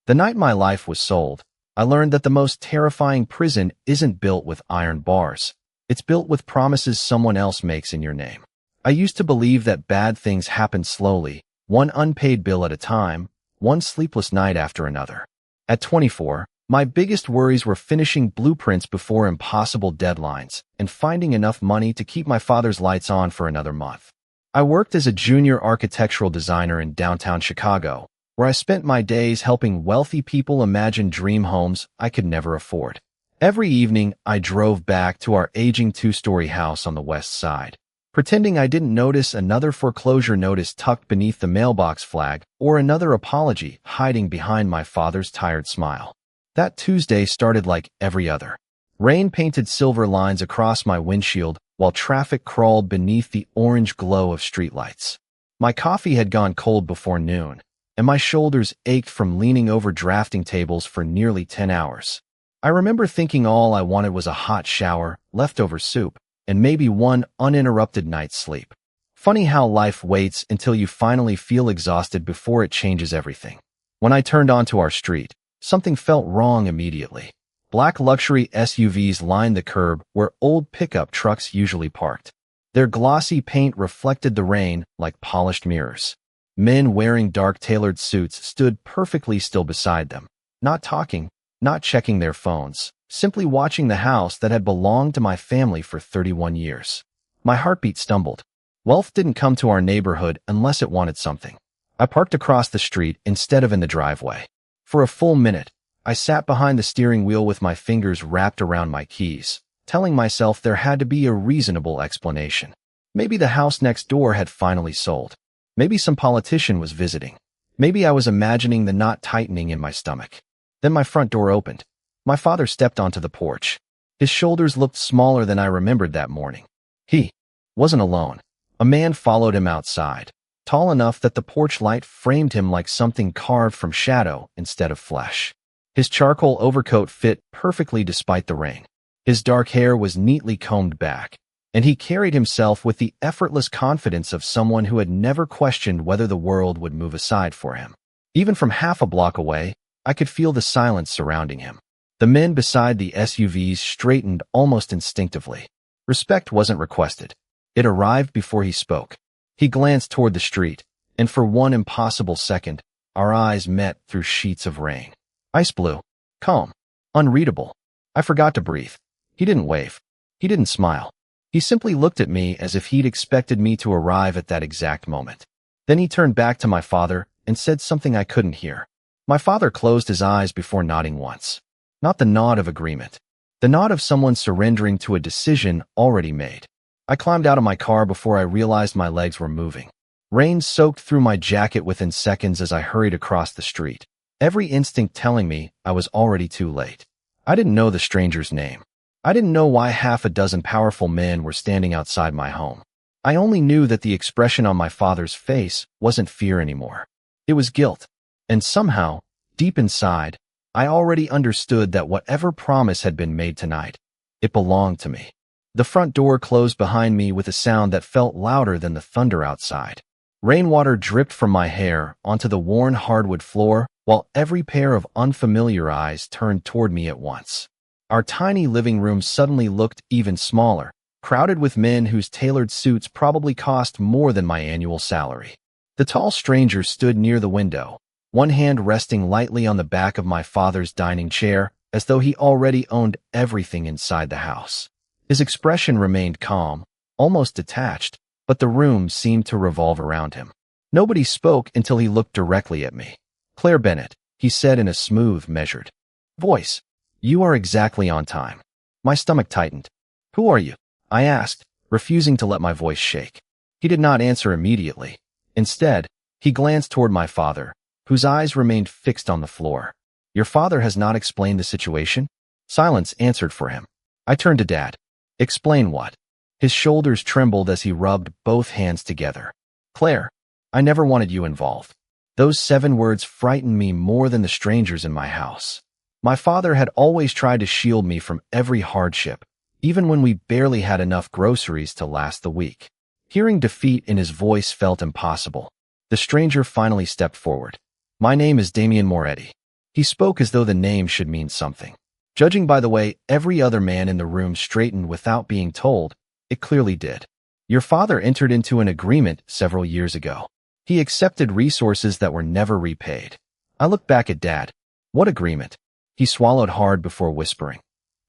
The night my life was sold, I learned that the most terrifying prison isn't built with iron bars. It's built with promises someone else makes in your name. I used to believe that bad things happen slowly, one unpaid bill at a time, one sleepless night after another. At 24, my biggest worries were finishing blueprints before impossible deadlines and finding enough money to keep my father's lights on for another month. I worked as a junior architectural designer in downtown Chicago, where I spent my days helping wealthy people imagine dream homes I could never afford. Every evening, I drove back to our aging two-story house on the west side, pretending I didn't notice another foreclosure notice tucked beneath the mailbox flag or another apology hiding behind my father's tired smile. That Tuesday started like every other. Rain painted silver lines across my windshield while traffic crawled beneath the orange glow of streetlights. My coffee had gone cold before noon, and my shoulders ached from leaning over drafting tables for nearly 10 hours. I remember thinking all I wanted was a hot shower, leftover soup, and maybe one uninterrupted night's sleep. Funny how life waits until you finally feel exhausted before it changes everything. When I turned onto our street, something felt wrong immediately. Black luxury SUVs lined the curb where old pickup trucks usually parked. Their glossy paint reflected the rain like polished mirrors. Men wearing dark tailored suits stood perfectly still beside them, not talking, not checking their phones, simply watching the house that had belonged to my family for 31 years. My heartbeat stumbled. Wealth didn't come to our neighborhood unless it wanted something. I parked across the street instead of in the driveway. For a full minute, I sat behind the steering wheel with my fingers wrapped around my keys, telling myself there had to be a reasonable explanation. Maybe the house next door had finally sold. Maybe some politician was visiting. Maybe I was imagining the knot tightening in my stomach. Then my front door opened. My father stepped onto the porch. His shoulders looked smaller than I remembered that morning. He wasn't alone. A man followed him outside, tall enough that the porch light framed him like something carved from shadow instead of flesh. His charcoal overcoat fit perfectly despite the rain. His dark hair was neatly combed back, and he carried himself with the effortless confidence of someone who had never questioned whether the world would move aside for him. Even from half a block away, I could feel the silence surrounding him. The men beside the SUVs straightened almost instinctively. Respect wasn't requested. It arrived before he spoke. He glanced toward the street, and for one impossible second, our eyes met through sheets of rain. Ice blue, calm, unreadable. I forgot to breathe. He didn't wave. He didn't smile. He simply looked at me as if he'd expected me to arrive at that exact moment. Then he turned back to my father and said something I couldn't hear. My father closed his eyes before nodding once. Not the nod of agreement. The nod of someone surrendering to a decision already made. I climbed out of my car before I realized my legs were moving. Rain soaked through my jacket within seconds as I hurried across the street, every instinct telling me I was already too late. I didn't know the stranger's name. I didn't know why half a dozen powerful men were standing outside my home. I only knew that the expression on my father's face wasn't fear anymore. It was guilt. And somehow, deep inside, I already understood that whatever promise had been made tonight, it belonged to me. The front door closed behind me with a sound that felt louder than the thunder outside. Rainwater dripped from my hair onto the worn hardwood floor, while every pair of unfamiliar eyes turned toward me at once. Our tiny living room suddenly looked even smaller, crowded with men whose tailored suits probably cost more than my annual salary. The tall stranger stood near the window, one hand resting lightly on the back of my father's dining chair, as though he already owned everything inside the house. His expression remained calm, almost detached, but the room seemed to revolve around him. Nobody spoke until he looked directly at me. "Claire Bennett," he said in a smooth, measured voice. "You are exactly on time." My stomach tightened. "Who are you?" I asked, refusing to let my voice shake. He did not answer immediately. Instead, he glanced toward my father, whose eyes remained fixed on the floor. "Your father has not explained the situation?" Silence answered for him. I turned to Dad. "Explain what?" His shoulders trembled as he rubbed both hands together. "Claire, I never wanted you involved." Those 7 words frightened me more than the strangers in my house. My father had always tried to shield me from every hardship, even when we barely had enough groceries to last the week. Hearing defeat in his voice felt impossible. The stranger finally stepped forward. "My name is Damian Moretti." He spoke as though the name should mean something. Judging by the way every other man in the room straightened without being told, it clearly did. Your father entered into an agreement several years ago. He accepted resources that were never repaid. I looked back at Dad. What agreement? He swallowed hard before whispering.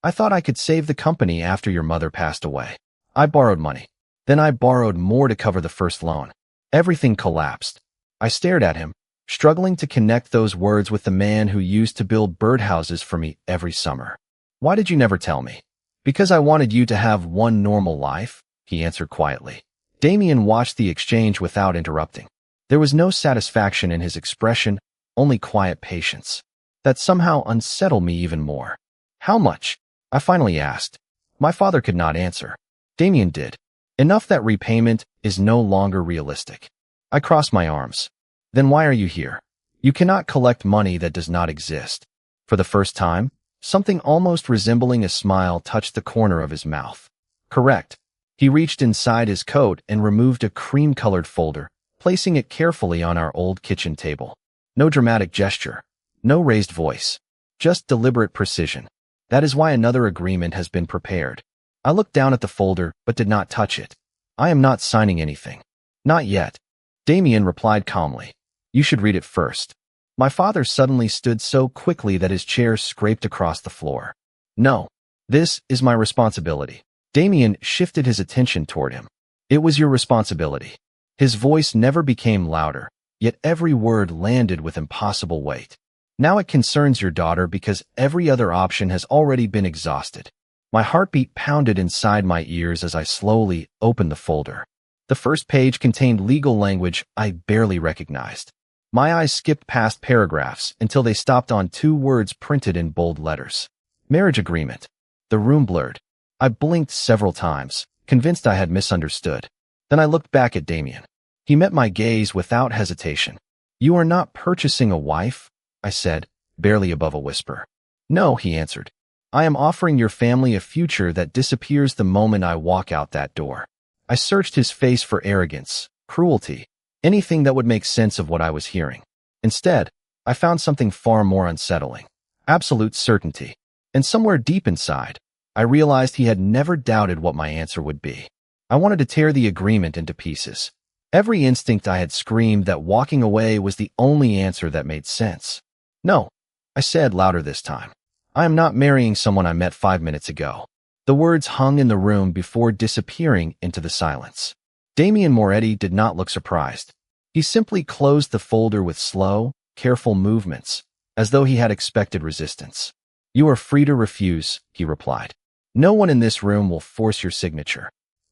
I thought I could save the company after your mother passed away. I borrowed money. Then I borrowed more to cover the first loan. Everything collapsed. I stared at him, struggling to connect those words with the man who used to build birdhouses for me every summer. Why did you never tell me? Because I wanted you to have one normal life, he answered quietly. Damien watched the exchange without interrupting. There was no satisfaction in his expression, only quiet patience. That somehow unsettled me even more. How much? I finally asked. My father could not answer. Damien did. Enough that repayment is no longer realistic. I crossed my arms. Then why are you here? You cannot collect money that does not exist. For the first time, something almost resembling a smile touched the corner of his mouth. Correct. He reached inside his coat and removed a cream-colored folder, placing it carefully on our old kitchen table. No dramatic gesture. No raised voice. Just deliberate precision. That is why another agreement has been prepared. I looked down at the folder, but did not touch it. I am not signing anything. Not yet. Damien replied calmly. You should read it first. My father suddenly stood so quickly that his chair scraped across the floor. No. This is my responsibility. Damien shifted his attention toward him. It was your responsibility. His voice never became louder, yet every word landed with impossible weight. Now it concerns your daughter because every other option has already been exhausted. My heartbeat pounded inside my ears as I slowly opened the folder. The first page contained legal language I barely recognized. My eyes skipped past paragraphs until they stopped on two words printed in bold letters. Marriage agreement. The room blurred. I blinked several times, convinced I had misunderstood. Then I looked back at Damien. He met my gaze without hesitation. You are not purchasing a wife? I said, barely above a whisper. No, he answered. I am offering your family a future that disappears the moment I walk out that door. I searched his face for arrogance, cruelty, anything that would make sense of what I was hearing. Instead, I found something far more unsettling. Absolute certainty. And somewhere deep inside, I realized he had never doubted what my answer would be. I wanted to tear the agreement into pieces. Every instinct I had screamed that walking away was the only answer that made sense. No, I said louder this time. I am not marrying someone I met 5 minutes ago. The words hung in the room before disappearing into the silence. Damien Moretti did not look surprised. He simply closed the folder with slow, careful movements, as though he had expected resistance. You are free to refuse, he replied. No one in this room will force your signature.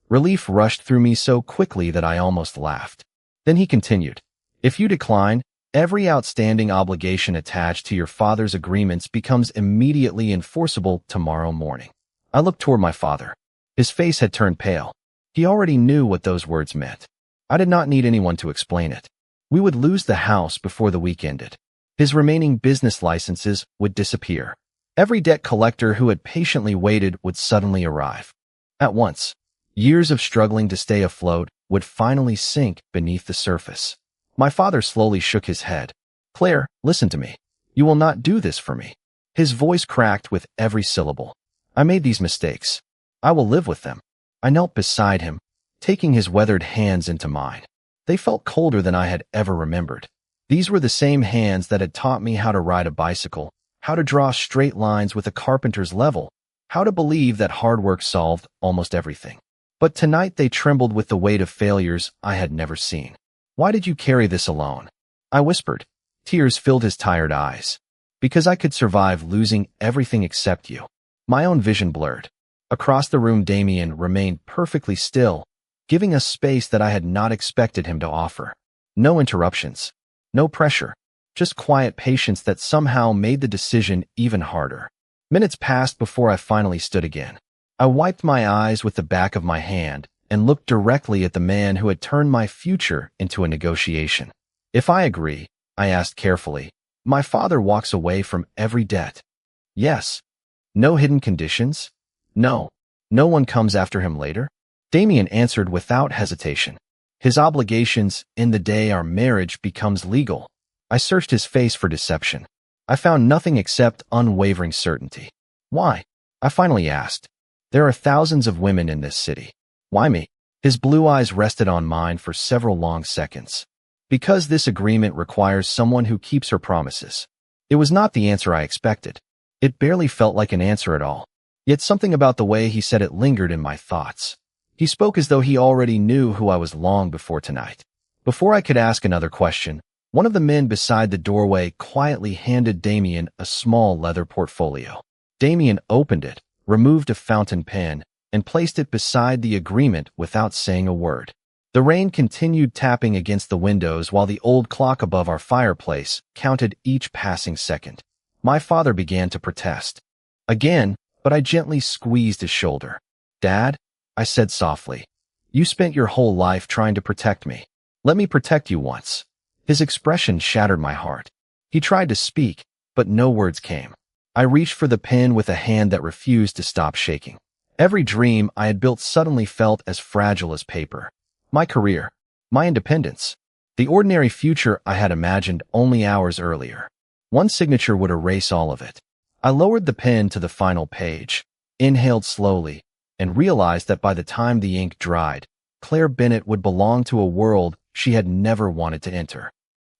Relief rushed through me so quickly that I almost laughed. Then he continued. If you decline, every outstanding obligation attached to your father's agreements becomes immediately enforceable tomorrow morning. I looked toward my father. His face had turned pale. He already knew what those words meant. I did not need anyone to explain it. We would lose the house before the week ended. His remaining business licenses would disappear. Every debt collector who had patiently waited would suddenly arrive. At once, years of struggling to stay afloat would finally sink beneath the surface. My father slowly shook his head. Claire, listen to me. You will not do this for me. His voice cracked with every syllable. I made these mistakes. I will live with them. I knelt beside him, taking his weathered hands into mine. They felt colder than I had ever remembered. These were the same hands that had taught me how to ride a bicycle, how to draw straight lines with a carpenter's level, how to believe that hard work solved almost everything. But tonight they trembled with the weight of failures I had never seen. Why did you carry this alone? I whispered. Tears filled his tired eyes. Because I could survive losing everything except you. My own vision blurred. Across the room, Damien remained perfectly still, giving us space that I had not expected him to offer. No interruptions. No pressure. Just quiet patience that somehow made the decision even harder. Minutes passed before I finally stood again. I wiped my eyes with the back of my hand and looked directly at the man who had turned my future into a negotiation. If I agree, I asked carefully, my father walks away from every debt. Yes. No hidden conditions? No. No one comes after him later? Damien answered without hesitation. His obligations in the day our marriage becomes legal. I searched his face for deception. I found nothing except unwavering certainty. Why? I finally asked. There are thousands of women in this city. Why me? His blue eyes rested on mine for several long seconds. Because this agreement requires someone who keeps her promises. It was not the answer I expected. It barely felt like an answer at all. Yet something about the way he said it lingered in my thoughts. He spoke as though he already knew who I was long before tonight. Before I could ask another question, one of the men beside the doorway quietly handed Damien a small leather portfolio. Damien opened it, removed a fountain pen, and placed it beside the agreement without saying a word. The rain continued tapping against the windows while the old clock above our fireplace counted each passing second. My father began to protest. Again, but I gently squeezed his shoulder. Dad, I said softly, you spent your whole life trying to protect me. Let me protect you once. His expression shattered my heart. He tried to speak, but no words came. I reached for the pen with a hand that refused to stop shaking. Every dream I had built suddenly felt as fragile as paper. My career, my independence, the ordinary future I had imagined only hours earlier. One signature would erase all of it. I lowered the pen to the final page, inhaled slowly, and realized that by the time the ink dried, Claire Bennett would belong to a world she had never wanted to enter.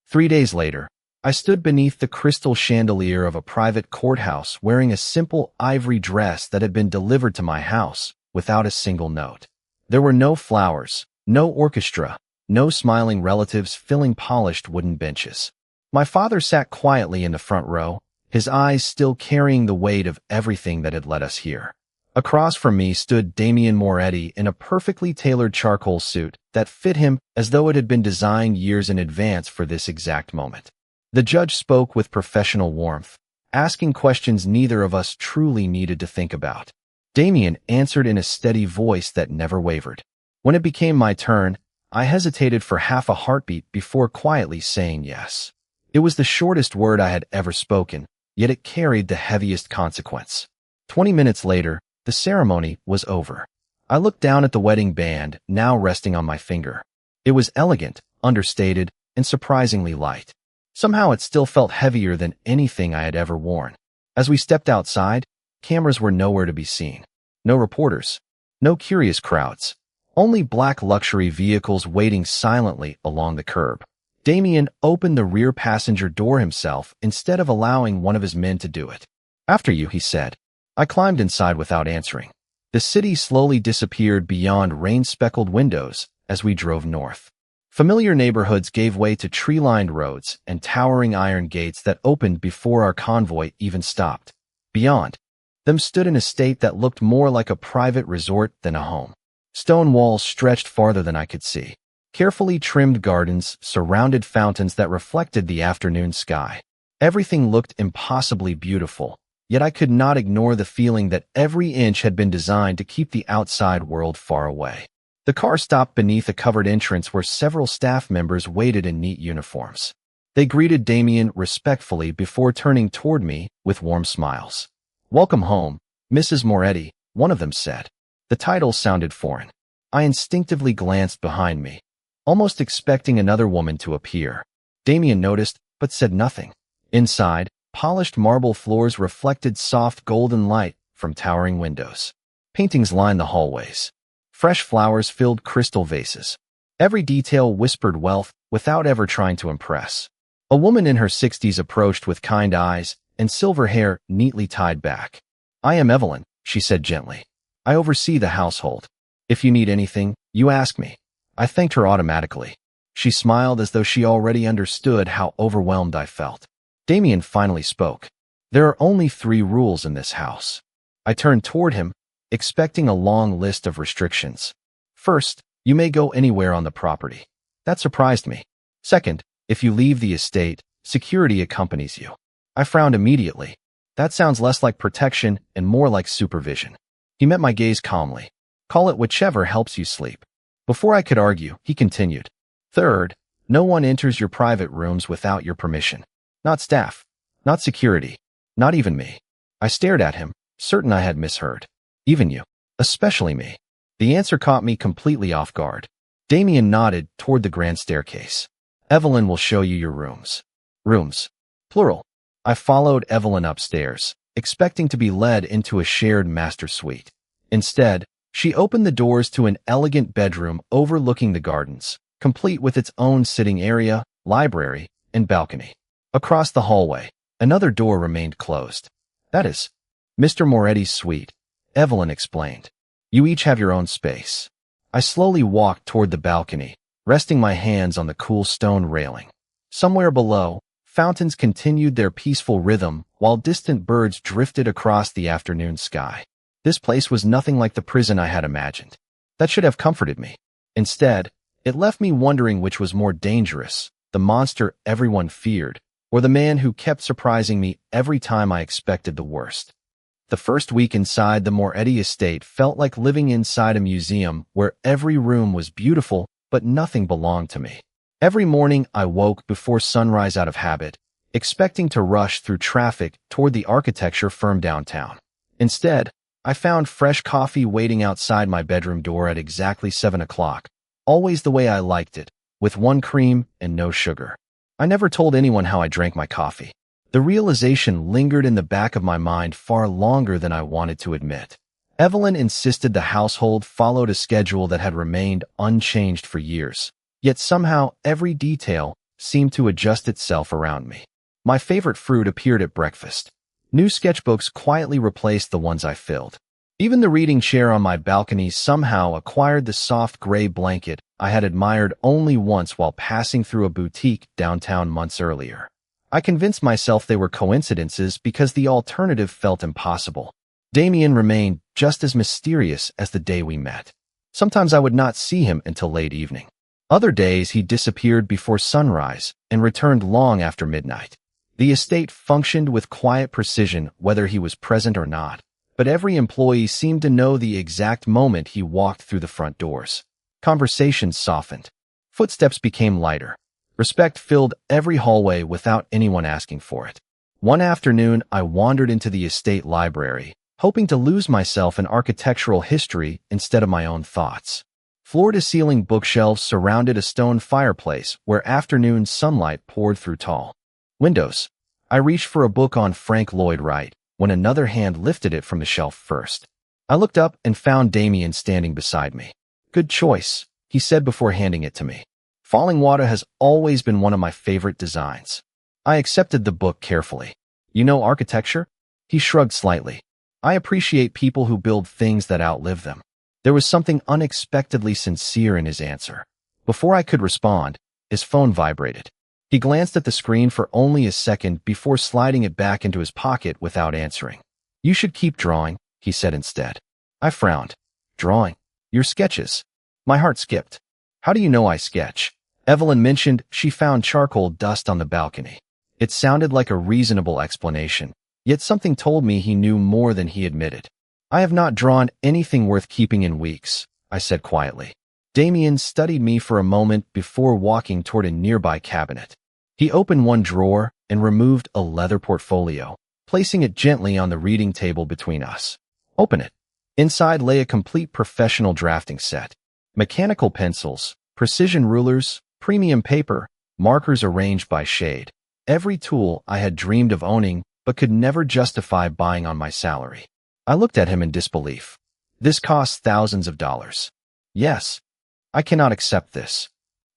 3 days later, I stood beneath the crystal chandelier of a private courthouse wearing a simple ivory dress that had been delivered to my house without a single note. There were no flowers, no orchestra, no smiling relatives filling polished wooden benches. My father sat quietly in the front row, his eyes still carrying the weight of everything that had led us here. Across from me stood Damien Moretti in a perfectly tailored charcoal suit that fit him as though it had been designed years in advance for this exact moment. The judge spoke with professional warmth, asking questions neither of us truly needed to think about. Damien answered in a steady voice that never wavered. When it became my turn, I hesitated for half a heartbeat before quietly saying yes. It was the shortest word I had ever spoken, yet it carried the heaviest consequence. 20 minutes later, the ceremony was over. I looked down at the wedding band, now resting on my finger. It was elegant, understated, and surprisingly light. Somehow it still felt heavier than anything I had ever worn. As we stepped outside, cameras were nowhere to be seen. No reporters. No curious crowds. Only black luxury vehicles waiting silently along the curb. Damien opened the rear passenger door himself instead of allowing one of his men to do it. After you, he said. I climbed inside without answering. The city slowly disappeared beyond rain-speckled windows as we drove north. Familiar neighborhoods gave way to tree-lined roads and towering iron gates that opened before our convoy even stopped. Beyond them stood an estate that looked more like a private resort than a home. Stone walls stretched farther than I could see. Carefully trimmed gardens surrounded fountains that reflected the afternoon sky. Everything looked impossibly beautiful, yet I could not ignore the feeling that every inch had been designed to keep the outside world far away. The car stopped beneath a covered entrance where several staff members waited in neat uniforms. They greeted Damien respectfully before turning toward me with warm smiles. Welcome home, Mrs. Moretti, one of them said. The title sounded foreign. I instinctively glanced behind me, almost expecting another woman to appear. Damien noticed, but said nothing. Inside, polished marble floors reflected soft golden light from towering windows. Paintings lined the hallways. Fresh flowers filled crystal vases. Every detail whispered wealth without ever trying to impress. A woman in her 60s approached with kind eyes and silver hair neatly tied back. I am Evelyn, she said gently. I oversee the household. If you need anything, you ask me. I thanked her automatically. She smiled as though she already understood how overwhelmed I felt. Damien finally spoke. There are only 3 rules in this house. I turned toward him, expecting a long list of restrictions. First, you may go anywhere on the property. That surprised me. Second, if you leave the estate, security accompanies you. I frowned immediately. That sounds less like protection and more like supervision. He met my gaze calmly. Call it whichever helps you sleep. Before I could argue, he continued. Third, no one enters your private rooms without your permission. Not staff, not security, not even me. I stared at him, certain I had misheard. Even you, especially me. The answer caught me completely off guard. Damien nodded toward the grand staircase. Evelyn will show you your rooms. Rooms. Plural. I followed Evelyn upstairs, expecting to be led into a shared master suite. Instead, she opened the doors to an elegant bedroom overlooking the gardens, complete with its own sitting area, library, and balcony. Across the hallway, another door remained closed. "That is Mr. Moretti's suite," Evelyn explained. "You each have your own space." I slowly walked toward the balcony, resting my hands on the cool stone railing. Somewhere below, fountains continued their peaceful rhythm while distant birds drifted across the afternoon sky. This place was nothing like the prison I had imagined. That should have comforted me. Instead, it left me wondering which was more dangerous, the monster everyone feared, or the man who kept surprising me every time I expected the worst. The first week inside the Moretti estate felt like living inside a museum where every room was beautiful, but nothing belonged to me. Every morning I woke before sunrise out of habit, expecting to rush through traffic toward the architecture firm downtown. Instead, I found fresh coffee waiting outside my bedroom door at exactly 7 o'clock, always the way I liked it, with 1 cream and no sugar. I never told anyone how I drank my coffee. The realization lingered in the back of my mind far longer than I wanted to admit. Evelyn insisted the household followed a schedule that had remained unchanged for years, yet somehow every detail seemed to adjust itself around me. My favorite fruit appeared at breakfast. New sketchbooks quietly replaced the ones I filled. Even the reading chair on my balcony somehow acquired the soft gray blanket I had admired only once while passing through a boutique downtown months earlier. I convinced myself they were coincidences because the alternative felt impossible. Damien remained just as mysterious as the day we met. Sometimes I would not see him until late evening. Other days he disappeared before sunrise and returned long after midnight. The estate functioned with quiet precision whether he was present or not, but every employee seemed to know the exact moment he walked through the front doors. Conversations softened. Footsteps became lighter. Respect filled every hallway without anyone asking for it. One afternoon, I wandered into the estate library, hoping to lose myself in architectural history instead of my own thoughts. Floor-to-ceiling bookshelves surrounded a stone fireplace where afternoon sunlight poured through tall windows. I reached for a book on Frank Lloyd Wright when another hand lifted it from the shelf first. I looked up and found Damien standing beside me. "Good choice," he said before handing it to me. Falling water has always been one of my favorite designs. I accepted the book carefully. "You know architecture?" He shrugged slightly. "I appreciate people who build things that outlive them." There was something unexpectedly sincere in his answer. Before I could respond, his phone vibrated. He glanced at the screen for only a second before sliding it back into his pocket without answering. "You should keep drawing," he said instead. I frowned. "Drawing? Your sketches?" My heart skipped. "How do you know I sketch?" Evelyn mentioned she found charcoal dust on the balcony. It sounded like a reasonable explanation, yet something told me he knew more than he admitted. "I have not drawn anything worth keeping in weeks," I said quietly. Damien studied me for a moment before walking toward a nearby cabinet. He opened one drawer and removed a leather portfolio, placing it gently on the reading table between us. "Open it." Inside lay a complete professional drafting set. Mechanical pencils, precision rulers, premium paper, markers arranged by shade. Every tool I had dreamed of owning but could never justify buying on my salary. I looked at him in disbelief. "This costs thousands of dollars." "Yes. I cannot accept this.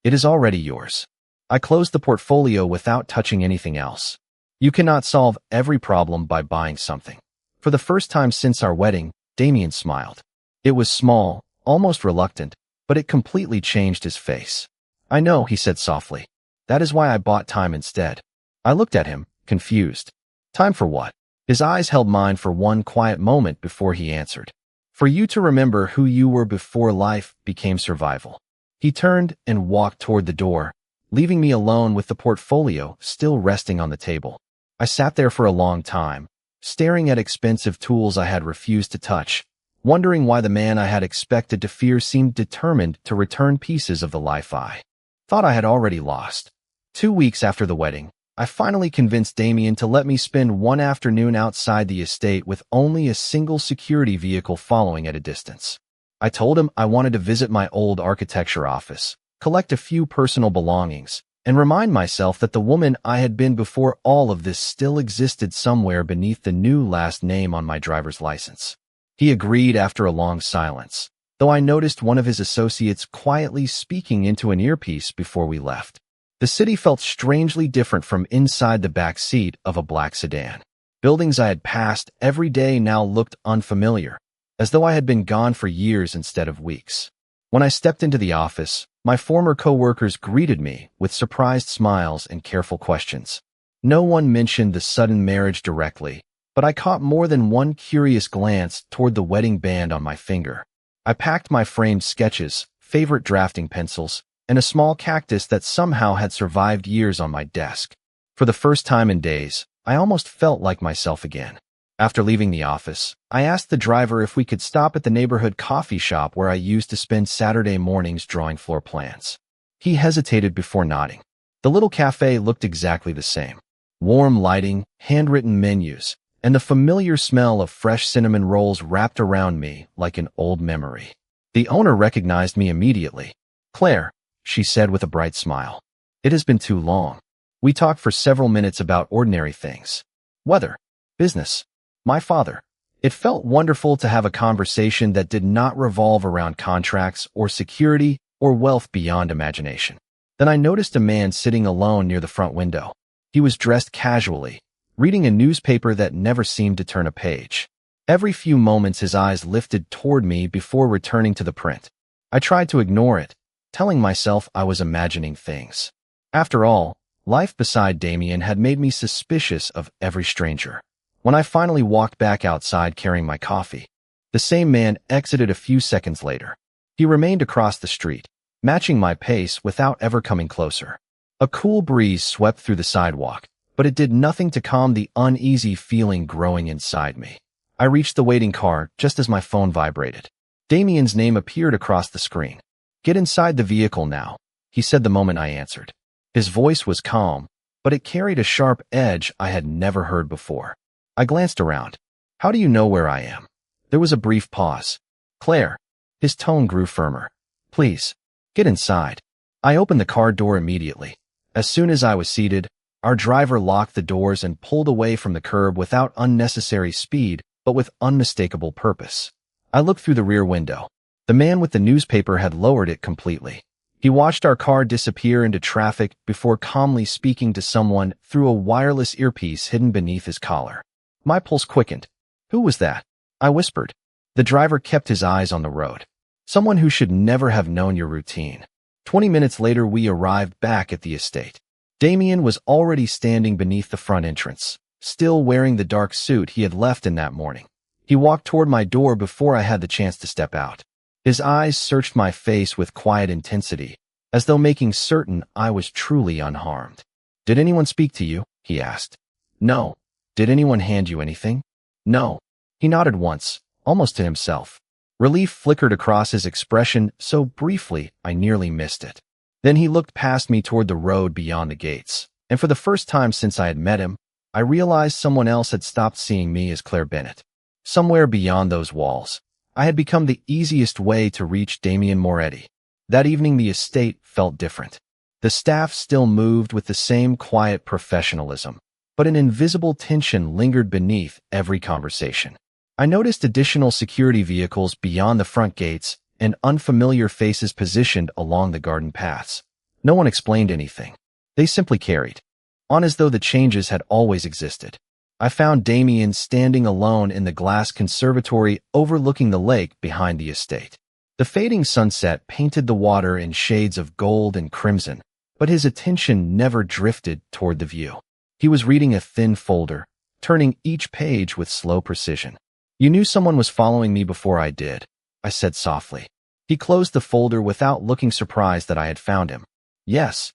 It is already yours." I closed the portfolio without touching anything else. "You cannot solve every problem by buying something." For the first time since our wedding, Damien smiled. It was small, almost reluctant, but it completely changed his face. "I know," he said softly. "That is why I bought time instead." I looked at him, confused. "Time for what?" His eyes held mine for one quiet moment before he answered. "For you to remember who you were before life became survival." He turned and walked toward the door, leaving me alone with the portfolio still resting on the table. I sat there for a long time, staring at expensive tools I had refused to touch, wondering why the man I had expected to fear seemed determined to return pieces of the life I thought I had already lost. 2 weeks after the wedding, I finally convinced Damien to let me spend one afternoon outside the estate with only a single security vehicle following at a distance. I told him I wanted to visit my old architecture office, collect a few personal belongings, and remind myself that the woman I had been before all of this still existed somewhere beneath the new last name on my driver's license. He agreed after a long silence, though I noticed one of his associates quietly speaking into an earpiece before we left. The city felt strangely different from inside the back seat of a black sedan. Buildings I had passed every day now looked unfamiliar, as though I had been gone for years instead of weeks. When I stepped into the office, my former co-workers greeted me with surprised smiles and careful questions. No one mentioned the sudden marriage directly, but I caught more than one curious glance toward the wedding band on my finger. I packed my framed sketches, favorite drafting pencils, and a small cactus that somehow had survived years on my desk. For the first time in days, I almost felt like myself again. After leaving the office, I asked the driver if we could stop at the neighborhood coffee shop where I used to spend Saturday mornings drawing floor plans. He hesitated before nodding. The little cafe looked exactly the same. Warm lighting, handwritten menus, and the familiar smell of fresh cinnamon rolls wrapped around me like an old memory. The owner recognized me immediately. "Claire," she said with a bright smile. "It has been too long." We talked for several minutes about ordinary things. Weather, business, my father. It felt wonderful to have a conversation that did not revolve around contracts or security or wealth beyond imagination. Then I noticed a man sitting alone near the front window. He was dressed casually, reading a newspaper that never seemed to turn a page. Every few moments his eyes lifted toward me before returning to the print. I tried to ignore it, telling myself I was imagining things. After all, life beside Damien had made me suspicious of every stranger. When I finally walked back outside carrying my coffee, the same man exited a few seconds later. He remained across the street, matching my pace without ever coming closer. A cool breeze swept through the sidewalk, but it did nothing to calm the uneasy feeling growing inside me. I reached the waiting car just as my phone vibrated. Damien's name appeared across the screen. "Get inside the vehicle now," he said the moment I answered. His voice was calm, but it carried a sharp edge I had never heard before. I glanced around. "How do you know where I am?" There was a brief pause. "Claire." His tone grew firmer. "Please, get inside." I opened the car door immediately. As soon as I was seated, our driver locked the doors and pulled away from the curb without unnecessary speed, but with unmistakable purpose. I looked through the rear window. The man with the newspaper had lowered it completely. He watched our car disappear into traffic before calmly speaking to someone through a wireless earpiece hidden beneath his collar. My pulse quickened. "Who was that?" I whispered. The driver kept his eyes on the road. "Someone who should never have known your routine." 20 minutes later, we arrived back at the estate. Damien was already standing beneath the front entrance, still wearing the dark suit he had left in that morning. He walked toward my door before I had the chance to step out. His eyes searched my face with quiet intensity, as though making certain I was truly unharmed. "Did anyone speak to you?" he asked. "No." "Did anyone hand you anything?" "No." He nodded once, almost to himself. Relief flickered across his expression so briefly I nearly missed it. Then he looked past me toward the road beyond the gates, and for the first time since I had met him, I realized someone else had stopped seeing me as Claire Bennett. Somewhere beyond those walls, I had become the easiest way to reach Damien Moretti. That evening the estate felt different. The staff still moved with the same quiet professionalism, but an invisible tension lingered beneath every conversation. I noticed additional security vehicles beyond the front gates and unfamiliar faces positioned along the garden paths. No one explained anything. They simply carried on as though the changes had always existed. I found Damien standing alone in the glass conservatory overlooking the lake behind the estate. The fading sunset painted the water in shades of gold and crimson, but his attention never drifted toward the view. He was reading a thin folder, turning each page with slow precision. "You knew someone was following me before I did," I said softly. He closed the folder without looking surprised that I had found him. "Yes."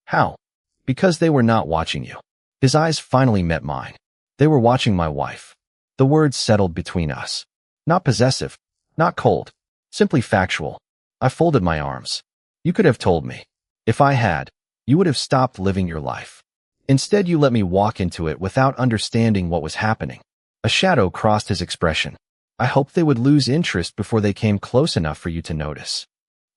"How?" "Because they were not watching you." His eyes finally met mine. "They were watching my wife." The words settled between us. Not possessive, not cold, simply factual. I folded my arms. "You could have told me. If I had, you would have stopped living your life. Instead, you let me walk into it without understanding what was happening." A shadow crossed his expression. "I hoped they would lose interest before they came close enough for you to notice."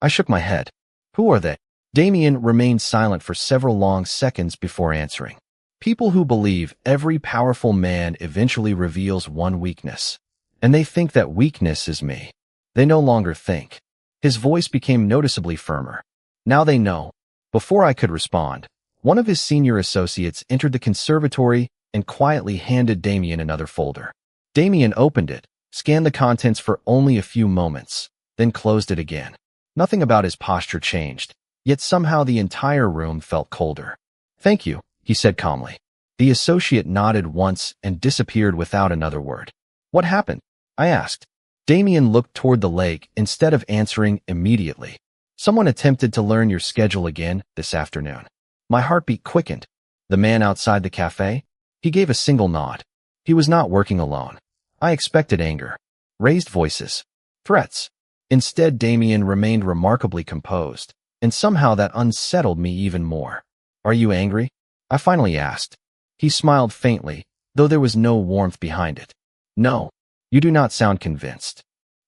I shook my head. "Who are they?" Damien remained silent for several long seconds before answering. People who believe every powerful man eventually reveals one weakness, and they think that weakness is me. They no longer think. His voice became noticeably firmer. Now they know. Before I could respond, one of his senior associates entered the conservatory and quietly handed Damien another folder. Damien opened it, scanned the contents for only a few moments, then closed it again. Nothing about his posture changed, yet somehow the entire room felt colder. "Thank you," he said calmly. The associate nodded once and disappeared without another word. "What happened?" I asked. Damien looked toward the lake instead of answering immediately. "Someone attempted to learn your schedule again this afternoon." My heartbeat quickened. "The man outside the cafe?" He gave a single nod. He was not working alone. I expected anger, raised voices, threats. Instead, Damien remained remarkably composed, and somehow that unsettled me even more. "Are you angry?" I finally asked. He smiled faintly, though there was no warmth behind it. "No, you do not sound convinced.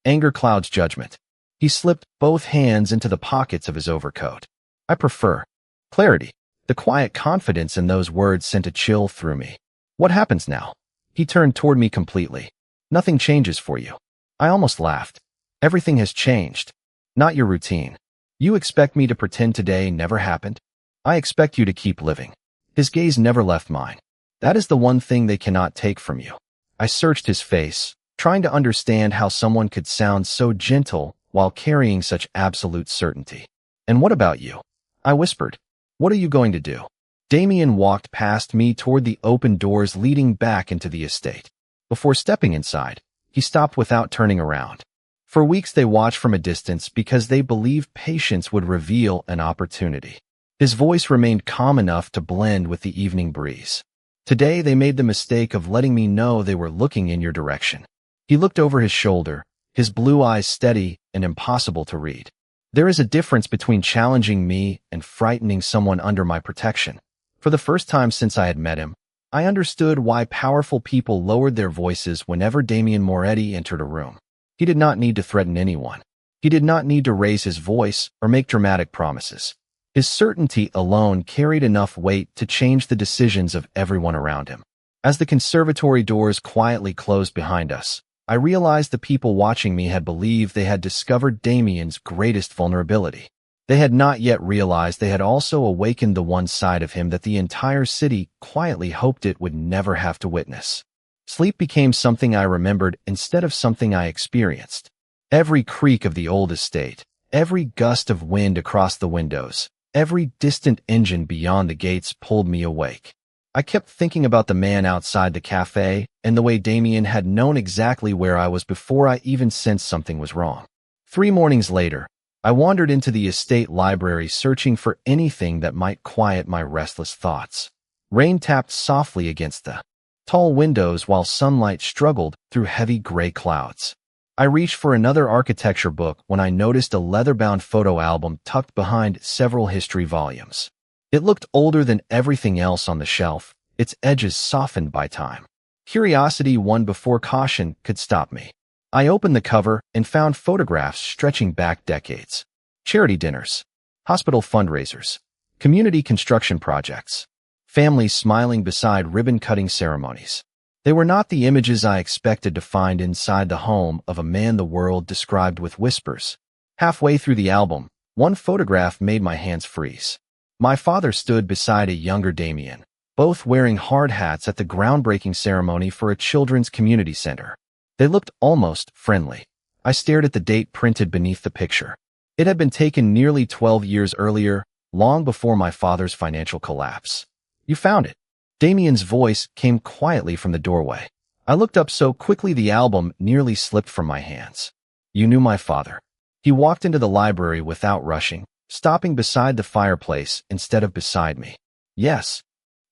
Anger clouds judgment." He slipped both hands into the pockets of his overcoat. "I prefer clarity." The quiet confidence in those words sent a chill through me. "What happens now?" He turned toward me completely. "Nothing changes for you." I almost laughed. "Everything has changed. Not your routine. You expect me to pretend today never happened? I expect you to keep living." His gaze never left mine. "That is the one thing they cannot take from you." I searched his face, trying to understand how someone could sound so gentle while carrying such absolute certainty. "And what about you?" I whispered. "What are you going to do?" Damien walked past me toward the open doors leading back into the estate. Before stepping inside, he stopped without turning around. For weeks they watched from a distance because they believed patience would reveal an opportunity. His voice remained calm enough to blend with the evening breeze. "Today they made the mistake of letting me know they were looking in your direction." He looked over his shoulder, his blue eyes steady and impossible to read. "There is a difference between challenging me and frightening someone under my protection." For the first time since I had met him, I understood why powerful people lowered their voices whenever Damien Moretti entered a room. He did not need to threaten anyone. He did not need to raise his voice or make dramatic promises. His certainty alone carried enough weight to change the decisions of everyone around him. As the conservatory doors quietly closed behind us, I realized the people watching me had believed they had discovered Damien's greatest vulnerability. They had not yet realized they had also awakened the one side of him that the entire city quietly hoped it would never have to witness. Sleep became something I remembered instead of something I experienced. Every creak of the old estate, every gust of wind across the windows, every distant engine beyond the gates pulled me awake. I kept thinking about the man outside the cafe and the way Damien had known exactly where I was before I even sensed something was wrong. 3 mornings later, I wandered into the estate library searching for anything that might quiet my restless thoughts. Rain tapped softly against the tall windows while sunlight struggled through heavy gray clouds. I reached for another architecture book when I noticed a leather-bound photo album tucked behind several history volumes. It looked older than everything else on the shelf, its edges softened by time. Curiosity won before caution could stop me. I opened the cover and found photographs stretching back decades. Charity dinners, hospital fundraisers, community construction projects, families smiling beside ribbon-cutting ceremonies. They were not the images I expected to find inside the home of a man the world described with whispers. Halfway through the album, one photograph made my hands freeze. My father stood beside a younger Damien, both wearing hard hats at the groundbreaking ceremony for a children's community center. They looked almost friendly. I stared at the date printed beneath the picture. It had been taken nearly 12 years earlier, long before my father's financial collapse. "You found it." Damien's voice came quietly from the doorway. I looked up so quickly the album nearly slipped from my hands. "You knew my father." He walked into the library without rushing, stopping beside the fireplace instead of beside me. "Yes.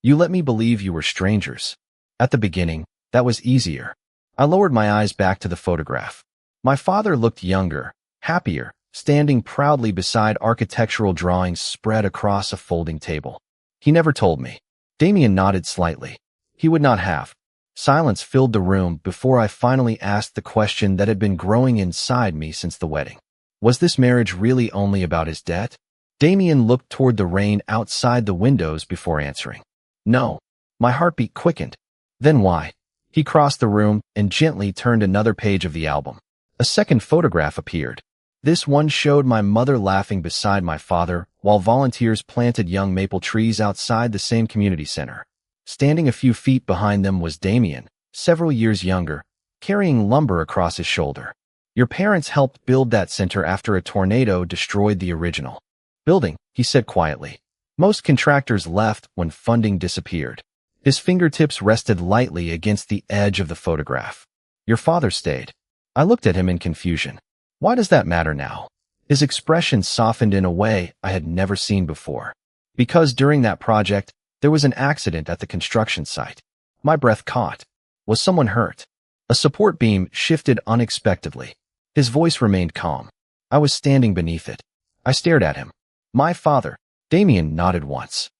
You let me believe you were strangers. At the beginning, that was easier." I lowered my eyes back to the photograph. My father looked younger, happier, standing proudly beside architectural drawings spread across a folding table. "He never told me." Damien nodded slightly. He would not have. Silence filled the room before I finally asked the question that had been growing inside me since the wedding. Was this marriage really only about his debt? Damien looked toward the rain outside the windows before answering. No. My heartbeat quickened. Then why? He crossed the room and gently turned another page of the album. A second photograph appeared. This one showed my mother laughing beside my father while volunteers planted young maple trees outside the same community center. Standing a few feet behind them was Damien, several years younger, carrying lumber across his shoulder. Your parents helped build that center after a tornado destroyed the original building, he said quietly. Most contractors left when funding disappeared. His fingertips rested lightly against the edge of the photograph. Your father stayed. I looked at him in confusion. Why does that matter now? His expression softened in a way I had never seen before. Because during that project, there was an accident at the construction site. My breath caught. Was someone hurt? A support beam shifted unexpectedly. His voice remained calm. I was standing beneath it. I stared at him. My father. Damien nodded once.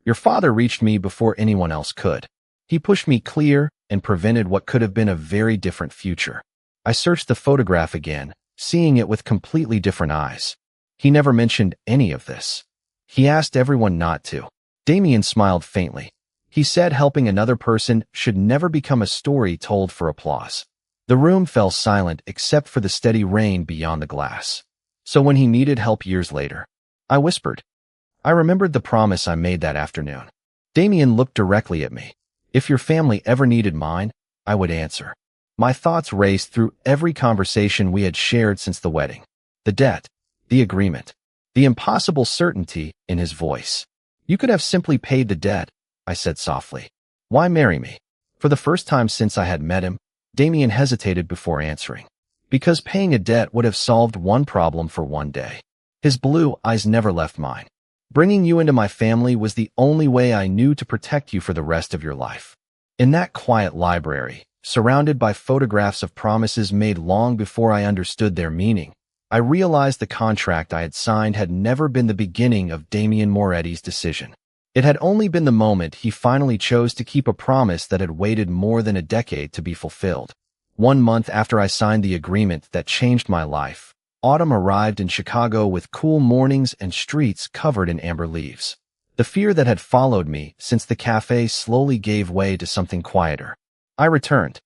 Your father reached me before anyone else could. He pushed me clear and prevented what could have been a very different future. I searched the photograph again, seeing it with completely different eyes. He never mentioned any of this. He asked everyone not to. Damien smiled faintly. He said helping another person should never become a story told for applause. The room fell silent except for the steady rain beyond the glass. So when he needed help years later, I whispered. I remembered the promise I made that afternoon. Damien looked directly at me. If your family ever needed mine, I would answer. My thoughts raced through every conversation we had shared since the wedding. The debt, the agreement, the impossible certainty in his voice. You could have simply paid the debt, I said softly. Why marry me? For the first time since I had met him, Damien hesitated before answering. Because paying a debt would have solved one problem for one day. His blue eyes never left mine. Bringing you into my family was the only way I knew to protect you for the rest of your life. In that quiet library, surrounded by photographs of promises made long before I understood their meaning, I realized the contract I had signed had never been the beginning of Damien Moretti's decision. It had only been the moment he finally chose to keep a promise that had waited more than a decade to be fulfilled. 1 month after I signed the agreement that changed my life, autumn arrived in Chicago with cool mornings and streets covered in amber leaves. The fear that had followed me since the cafe slowly gave way to something quieter. I returned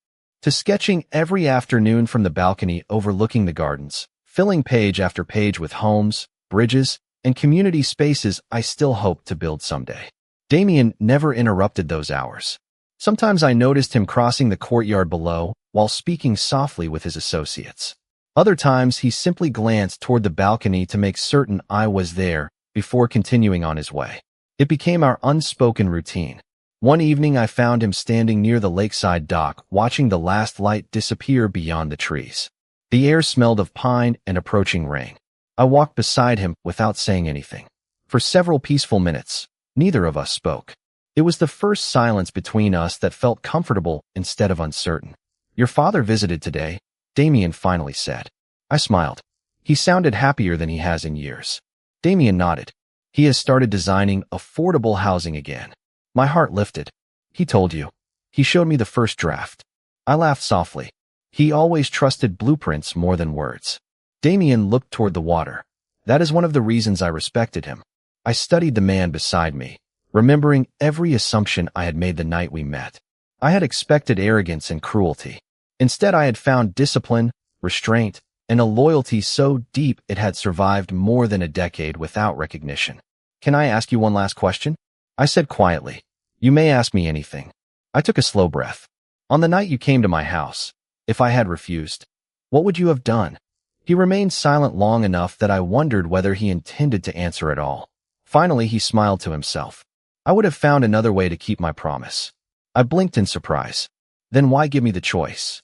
to sketching every afternoon from the balcony overlooking the gardens, filling page after page with homes, bridges, and community spaces I still hoped to build someday. Damien never interrupted those hours. Sometimes I noticed him crossing the courtyard below while speaking softly with his associates. Other times he simply glanced toward the balcony to make certain I was there before continuing on his way. It became our unspoken routine. One evening I found him standing near the lakeside dock watching the last light disappear beyond the trees. The air smelled of pine and approaching rain. I walked beside him without saying anything. For several peaceful minutes, neither of us spoke. It was the first silence between us that felt comfortable instead of uncertain. Your father visited today, Damien finally said. I smiled. He sounded happier than he has in years. Damien nodded. He has started designing affordable housing again. My heart lifted. He told you. He showed me the first draft. I laughed softly. He always trusted blueprints more than words. Damien looked toward the water. That is one of the reasons I respected him. I studied the man beside me, remembering every assumption I had made the night we met. I had expected arrogance and cruelty. Instead, I had found discipline, restraint, and a loyalty so deep it had survived more than a decade without recognition. Can I ask you one last question? I said quietly. You may ask me anything. I took a slow breath. On the night you came to my house, if I had refused, what would you have done? He remained silent long enough that I wondered whether he intended to answer at all. Finally, he smiled to himself. I would have found another way to keep my promise. I blinked in surprise. Then why give me the choice?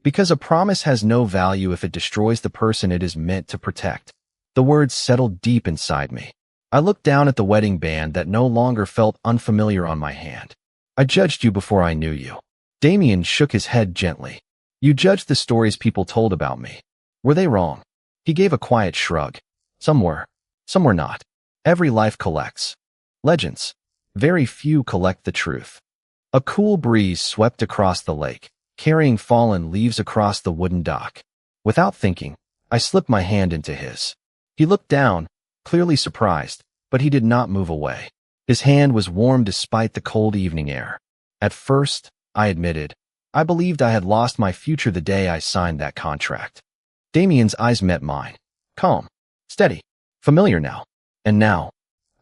Because a promise has no value if it destroys the person it is meant to protect. The words settled deep inside me. I looked down at the wedding band that no longer felt unfamiliar on my hand. I judged you before I knew you. Damien shook his head gently. You judged the stories people told about me. Were they wrong? He gave a quiet shrug. Some were not. Every life collects legends. Very few collect the truth. A cool breeze swept across the lake, carrying fallen leaves across the wooden dock. Without thinking, I slipped my hand into his. He looked down, clearly surprised, but he did not move away. His hand was warm despite the cold evening air. At first, I admitted, I believed I had lost my future the day I signed that contract. Damien's eyes met mine. Calm, steady, familiar now. And now,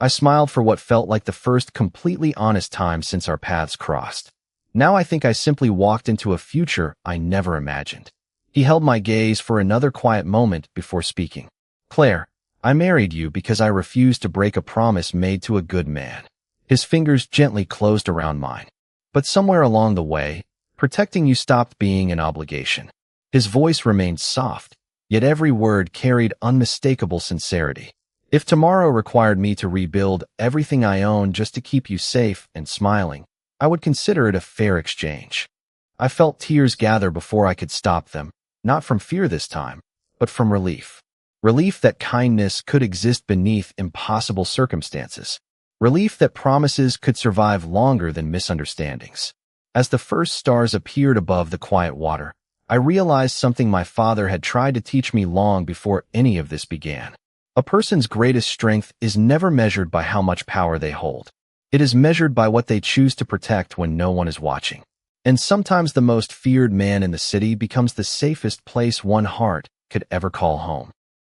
I smiled for what felt like the first completely honest time since our paths crossed. Now I think I simply walked into a future I never imagined. He held my gaze for another quiet moment before speaking. Claire, I married you because I refused to break a promise made to a good man. His fingers gently closed around mine. But somewhere along the way, protecting you stopped being an obligation. His voice remained soft, yet every word carried unmistakable sincerity. If tomorrow required me to rebuild everything I own just to keep you safe and smiling, I would consider it a fair exchange. I felt tears gather before I could stop them, not from fear this time, but from relief. Relief that kindness could exist beneath impossible circumstances. Relief that promises could survive longer than misunderstandings. As the first stars appeared above the quiet water, I realized something my father had tried to teach me long before any of this began. A person's greatest strength is never measured by how much power they hold. It is measured by what they choose to protect when no one is watching. And sometimes the most feared man in the city becomes the safest place one heart could ever call home.